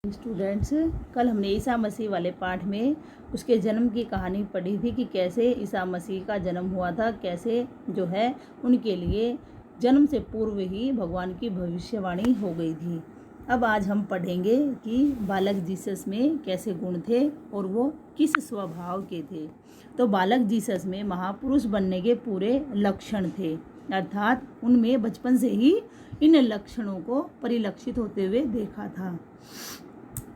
Students, कल हमने ईसा मसीह वाले पाठ में उसके जन्म की कहानी पढ़ी थी कि कैसे ईसा मसीह का जन्म हुआ था, कैसे जो है उनके लिए जन्म से पूर्व ही भगवान की भविष्यवाणी हो गई थी। अब आज हम पढ़ेंगे कि बालक जीसस में कैसे गुण थे और वो किस स्वभाव के थे। तो बालक जीसस में महापुरुष बनने के पूरे लक्षण थे, अर्थात उनमें बचपन से ही इन लक्षणों को परिलक्षित होते हुए देखा था।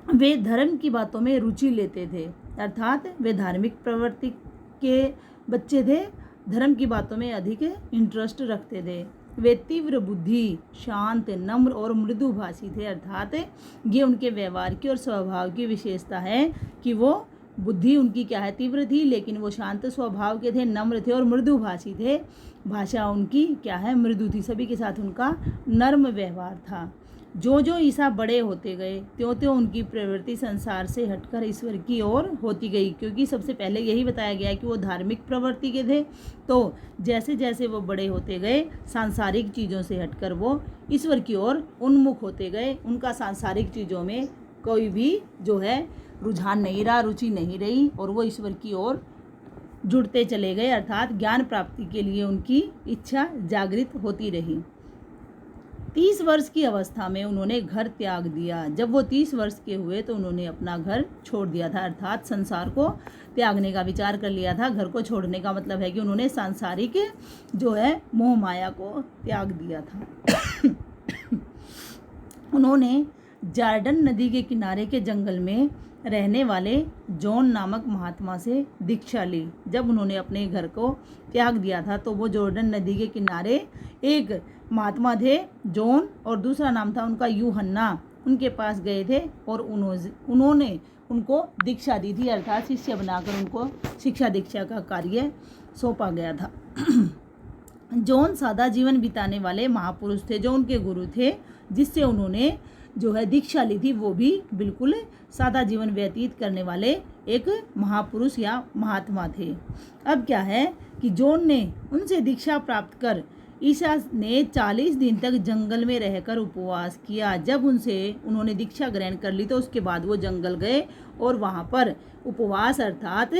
वे धर्म की बातों में रुचि लेते थे, अर्थात वे धार्मिक प्रवृत्ति के बच्चे थे, धर्म की बातों में अधिक इंटरेस्ट रखते थे। वे तीव्र बुद्धि, शांत, नम्र और मृदुभाषी थे, अर्थात ये उनके व्यवहार की और स्वभाव की विशेषता है कि वो बुद्धि उनकी क्या है, तीव्र थी, लेकिन वो शांत स्वभाव के थे, नम्र थे और मृदुभाषी थे। भाषा उनकी क्या है, मृदु थी, सभी के साथ उनका नर्म व्यवहार था। जो जो ईसा बड़े होते गए त्यों त्यों उनकी प्रवृत्ति संसार से हटकर ईश्वर की ओर होती गई, क्योंकि सबसे पहले यही बताया गया है कि वो धार्मिक प्रवृत्ति के थे। तो जैसे जैसे वो बड़े होते गए सांसारिक चीज़ों से हटकर वो ईश्वर की ओर उन्मुख होते गए। उनका सांसारिक चीज़ों में कोई भी जो है रुझान नहीं रहा, रुचि नहीं रही, और वो ईश्वर की ओर जुड़ते चले गए, अर्थात ज्ञान प्राप्ति के लिए उनकी इच्छा जागृत होती रही। 30 वर्ष की अवस्था में उन्होंने घर त्याग दिया। जब वो 30 वर्ष के हुए तो उन्होंने अपना घर छोड़ दिया था, अर्थात संसार को त्यागने का विचार कर लिया था। घर को छोड़ने का मतलब है कि उन्होंने सांसारिक जो है मोह माया को त्याग दिया था। उन्होंने जॉर्डन नदी के किनारे के जंगल में रहने वाले जॉन नामक महात्मा से दीक्षा ली। जब उन्होंने अपने घर को त्याग दिया था तो वो जॉर्डन नदी के किनारे एक महात्मा थे जॉन, और दूसरा नाम था उनका यूहन्ना, उनके पास गए थे और उन्होंने उनको दीक्षा दी थी, अर्थात शिष्य बनाकर उनको शिक्षा दीक्षा का कार्य सौंपा गया था। जॉन सादा जीवन बिताने वाले महापुरुष थे, जो उनके गुरु थे, जिससे उन्होंने जो है दीक्षा ली थी, वो भी बिल्कुल सादा जीवन व्यतीत करने वाले एक महापुरुष या महात्मा थे। अब क्या है कि जॉन ने उनसे दीक्षा प्राप्त कर ईसा ने 40 दिन तक जंगल में रहकर उपवास किया। जब उन्होंने दीक्षा ग्रहण कर ली तो उसके बाद वो जंगल गए और वहाँ पर उपवास अर्थात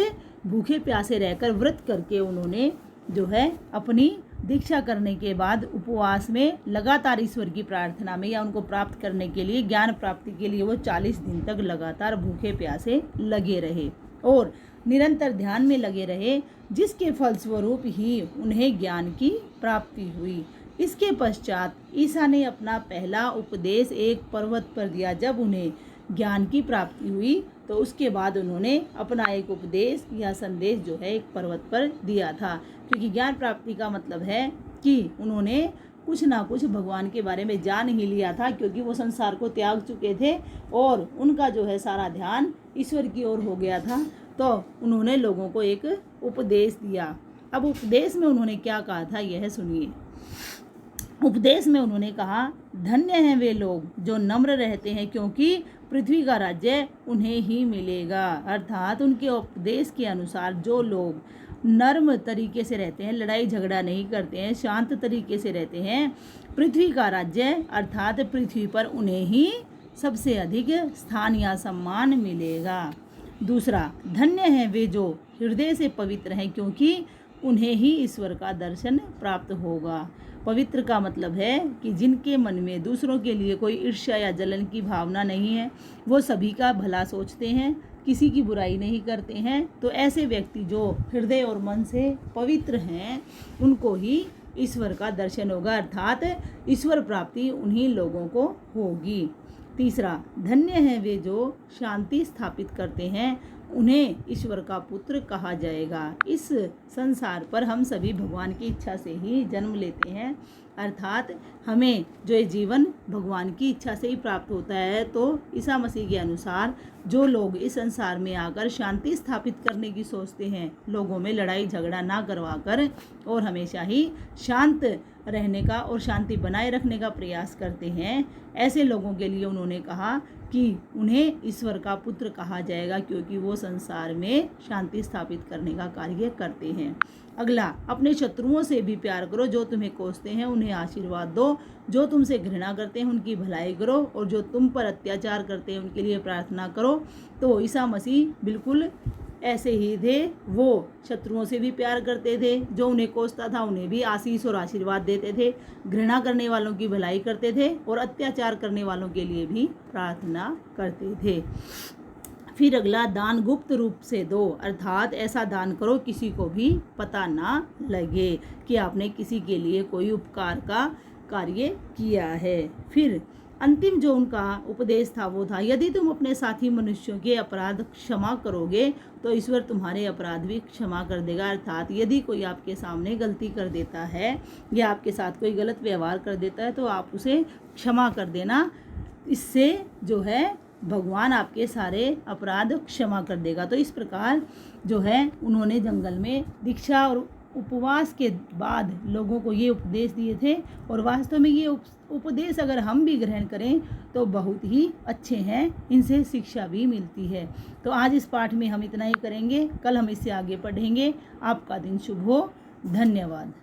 भूखे प्यासे रहकर व्रत करके उन्होंने जो है अपनी दीक्षा करने के बाद उपवास में लगातार ईश्वर की प्रार्थना में या उनको प्राप्त करने के लिए, ज्ञान प्राप्ति के लिए वो 40 दिन तक लगातार भूखे प्यासे लगे रहे और निरंतर ध्यान में लगे रहे, जिसके फलस्वरूप ही उन्हें ज्ञान की प्राप्ति हुई। इसके पश्चात ईसा ने अपना पहला उपदेश एक पर्वत पर दिया। जब उन्हें ज्ञान की प्राप्ति हुई तो उसके बाद उन्होंने अपना एक उपदेश या संदेश जो है एक पर्वत पर दिया था, क्योंकि ज्ञान प्राप्ति का मतलब है कि उन्होंने कुछ ना कुछ भगवान के बारे में जान ही लिया था, क्योंकि वो संसार को त्याग चुके थे और उनका जो है सारा ध्यान ईश्वर की ओर हो गया था। तो उन्होंने लोगों को एक उपदेश दिया। अब उपदेश में उन्होंने क्या कहा था, यह सुनिए। उपदेश में उन्होंने कहा, धन्य हैं वे लोग जो नम्र रहते हैं, क्योंकि पृथ्वी का राज्य उन्हें ही मिलेगा। अर्थात उनके उपदेश के अनुसार जो लोग नर्म तरीके से रहते हैं, लड़ाई झगड़ा नहीं करते हैं, शांत तरीके से रहते हैं, पृथ्वी का राज्य अर्थात पृथ्वी पर उन्हें ही सबसे अधिक स्थान या सम्मान मिलेगा। दूसरा, धन्य हैं वे जो हृदय से पवित्र हैं, क्योंकि उन्हें ही ईश्वर का दर्शन प्राप्त होगा। पवित्र का मतलब है कि जिनके मन में दूसरों के लिए कोई ईर्ष्या या जलन की भावना नहीं है, वो सभी का भला सोचते हैं, किसी की बुराई नहीं करते हैं। तो ऐसे व्यक्ति जो हृदय और मन से पवित्र हैं, उनको ही ईश्वर का दर्शन होगा, अर्थात ईश्वर प्राप्ति उन्हीं लोगों को होगी। तीसरा, धन्य हैं वे जो शांति स्थापित करते हैं, उन्हें ईश्वर का पुत्र कहा जाएगा। इस संसार पर हम सभी भगवान की इच्छा से ही जन्म लेते हैं, अर्थात हमें जो ये जीवन भगवान की इच्छा से ही प्राप्त होता है। तो ईसा मसीह के अनुसार जो लोग इस संसार में आकर शांति स्थापित करने की सोचते हैं, लोगों में लड़ाई झगड़ा ना करवा कर और हमेशा ही शांत रहने का और शांति बनाए रखने का प्रयास करते हैं, ऐसे लोगों के लिए उन्होंने कहा कि उन्हें ईश्वर का पुत्र कहा जाएगा, क्योंकि वो संसार में शांति स्थापित करने का कार्य करते हैं। अगला, अपने शत्रुओं से भी प्यार करो, जो तुम्हें कोसते हैं उन्हें आशीर्वाद दो, जो तुमसे घृणा करते हैं उनकी भलाई करो, और जो तुम पर अत्याचार करते हैं उनके लिए प्रार्थना करो। तो ईसा मसीह बिल्कुल ऐसे ही थे। वो शत्रुओं से भी प्यार करते थे, जो उन्हें कोसता था उन्हें भी आशीष और आशीर्वाद देते थे, घृणा करने वालों की भलाई करते थे, और अत्याचार करने वालों के लिए भी प्रार्थना करते थे। फिर अगला, दान गुप्त रूप से दो, अर्थात ऐसा दान करो किसी को भी पता ना लगे कि आपने किसी के लिए कोई उपकार का कार्य किया है। फिर अंतिम जो उनका उपदेश था वो था, यदि तुम अपने साथी मनुष्यों के अपराध क्षमा करोगे तो ईश्वर तुम्हारे अपराध भी क्षमा कर देगा। अर्थात यदि कोई आपके सामने गलती कर देता है या आपके साथ कोई गलत व्यवहार कर देता है तो आप उसे क्षमा कर देना। इससे जो है भगवान आपके सारे अपराध क्षमा कर देगा। तो इस प्रकार जो है उन्होंने जंगल में दीक्षा और उपवास के बाद लोगों को ये उपदेश दिए थे, और वास्तव में ये उपदेश अगर हम भी ग्रहण करें तो बहुत ही अच्छे हैं, इनसे शिक्षा भी मिलती है। तो आज इस पाठ में हम इतना ही करेंगे, कल हम इससे आगे पढ़ेंगे। आपका दिन शुभ हो। धन्यवाद।